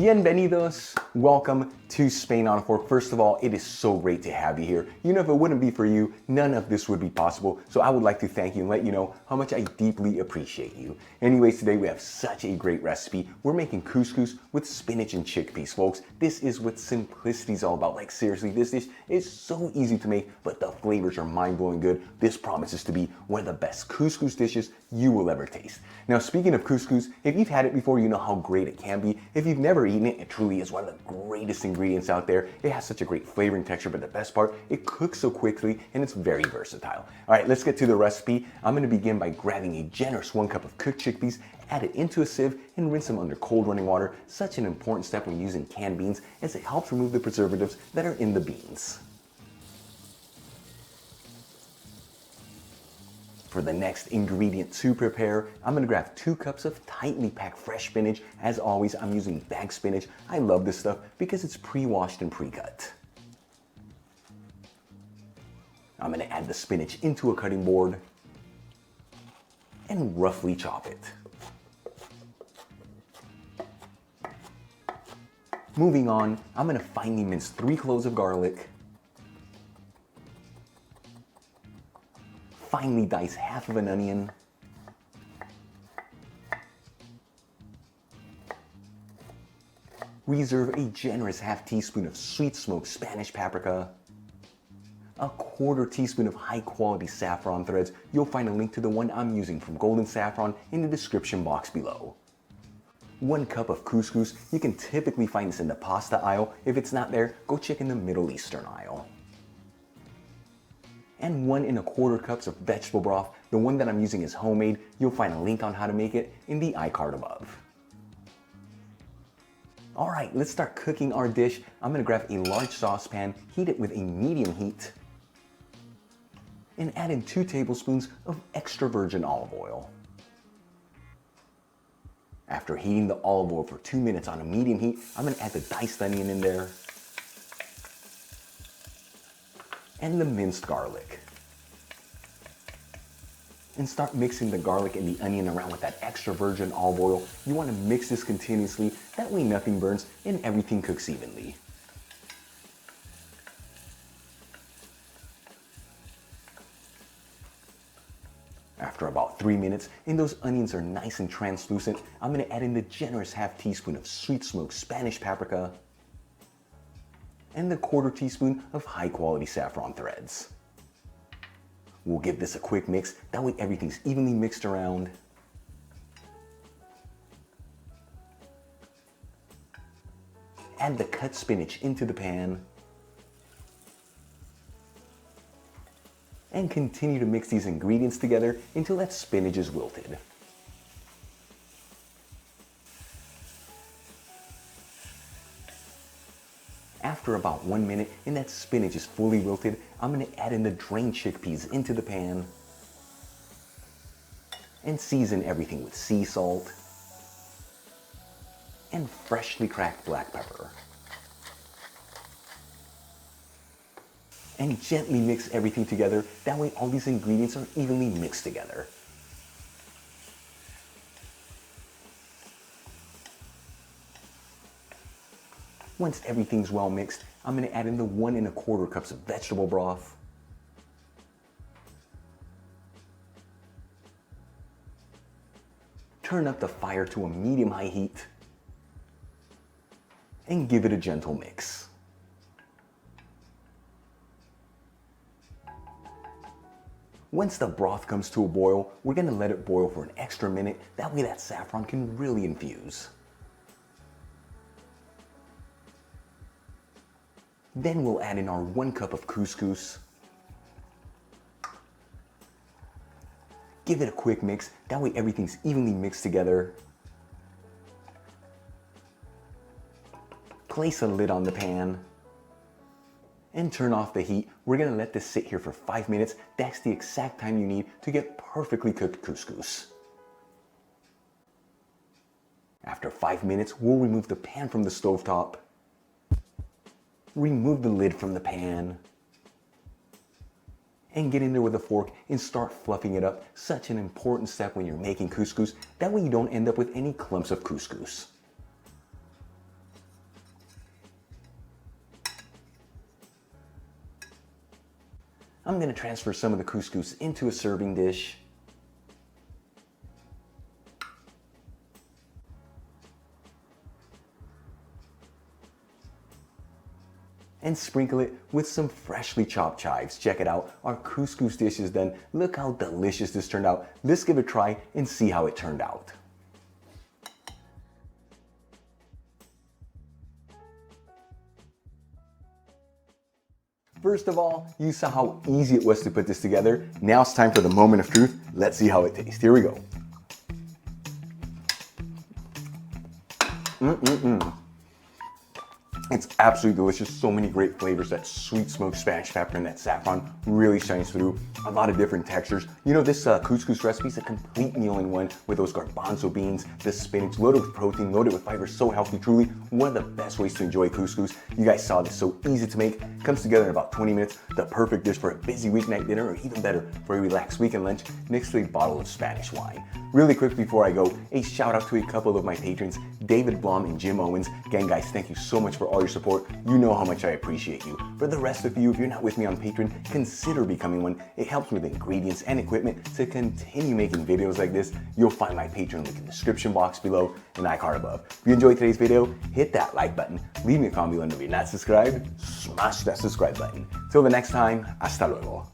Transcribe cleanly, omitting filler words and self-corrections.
Bienvenidos. Welcome to Spain on a Fork. First of all, it is so great to have you here. You know, if it wouldn't be for you, none of this would be possible. So I would like to thank you and let you know how much I deeply appreciate you. Anyways, today we have such a great recipe. We're making couscous with spinach and chickpeas, folks. This is what simplicity is all about. Like seriously, this dish is so easy to make, but the flavors are mind-blowing good. This promises to be one of the best couscous dishes you will ever taste. Now, speaking of couscous, if you've had it before, you know how great it can be. If you've never eaten it, it truly is one of the greatest ingredients out there. It has such a great flavor and texture, but the best part, it cooks so quickly and it's very versatile. All right, let's get to the recipe. I'm gonna begin by grabbing a generous 1 cup of cooked chickpeas, add it into a sieve, and rinse them under cold running water. Such an important step when using canned beans, as it helps remove the preservatives that are in the beans. For the next ingredient to prepare, I'm gonna grab 2 cups of tightly packed fresh spinach. As always, I'm using bagged spinach. I love this stuff because it's pre-washed and pre-cut. I'm gonna add the spinach into a cutting board and roughly chop it. Moving on, I'm gonna finely mince 3 cloves of garlic, finely dice half of an onion, reserve a generous ½ teaspoon of sweet smoked Spanish paprika, a ¼ teaspoon of high quality saffron threads. You'll find a link to the one I'm using from Golden Saffron in the description box below. 1 cup of couscous. You can typically find this in the pasta aisle. If it's not there, go check in the Middle Eastern aisle. And 1 1/4 cups of vegetable broth. The one that I'm using is homemade. You'll find a link on how to make it in the iCard above. All right, let's start cooking our dish. I'm gonna grab a large saucepan, heat it with a medium heat, and add in 2 tablespoons of extra virgin olive oil. After heating the olive oil for 2 minutes on a medium heat, I'm gonna add the diced onion in there and the minced garlic. And start mixing the garlic and the onion around with that extra virgin olive oil. You want to mix this continuously, that way nothing burns and everything cooks evenly. After about 3 minutes, and those onions are nice and translucent, I'm gonna add in the generous ½ teaspoon of sweet smoked Spanish paprika and the ¼ teaspoon of high quality saffron threads. We'll give this a quick mix, that way everything's evenly mixed around. Add the cut spinach into the pan and continue to mix these ingredients together until that spinach is wilted. After about 1 minute and that spinach is fully wilted, I'm gonna add in the drained chickpeas into the pan and season everything with sea salt and freshly cracked black pepper. And gently mix everything together, that way all these ingredients are evenly mixed together. Once everything's well mixed, I'm gonna add in the 1 1/4 cups of vegetable broth, turn up the fire to a medium-high heat, and give it a gentle mix. Once the broth comes to a boil, we're gonna let it boil for an extra minute, that way that saffron can really infuse. Then we'll add in our 1 cup of couscous. Give it a quick mix, that way everything's evenly mixed together. Place a lid on the pan and turn off the heat. We're gonna let this sit here for 5 minutes. That's the exact time you need to get perfectly cooked couscous. After 5 minutes, we'll remove the pan from the stovetop. Remove the lid from the pan and get in there with a fork and start fluffing it up. Such an important step when you're making couscous. That way you don't end up with any clumps of couscous. I'm gonna transfer some of the couscous into a serving dish. And sprinkle it with some freshly chopped chives. Check it out, our couscous dish is done. Look how delicious this turned out. Let's give it a try and see how it turned out. First of all, you saw how easy it was to put this together. Now it's time for the moment of truth. Let's see how it tastes. Here we go. It's absolutely delicious. So many great flavors. That sweet smoked Spanish pepper and that saffron really shines through. A lot of different textures. You know, this couscous recipe is a complete meal in one with those garbanzo beans, the spinach, loaded with protein, loaded with fiber, so healthy, truly. One of the best ways to enjoy couscous. You guys saw this, so easy to make. Comes together in about 20 minutes. The perfect dish for a busy weeknight dinner, or even better, for a relaxed weekend lunch next to a bottle of Spanish wine. Really quick before I go, a shout out to a couple of my patrons, David Blom and Jim Owens. Again, guys, thank you so much for all your support. You know how much I appreciate you. For the rest of you, if you're not with me on Patreon, consider becoming one. It helps with ingredients and equipment to continue making videos like this. You'll find my Patreon link in the description box below and icon above. If you enjoyed today's video, hit that like button. Leave me a comment below, and if you're not subscribed, smash that subscribe button. Till the next time, hasta luego.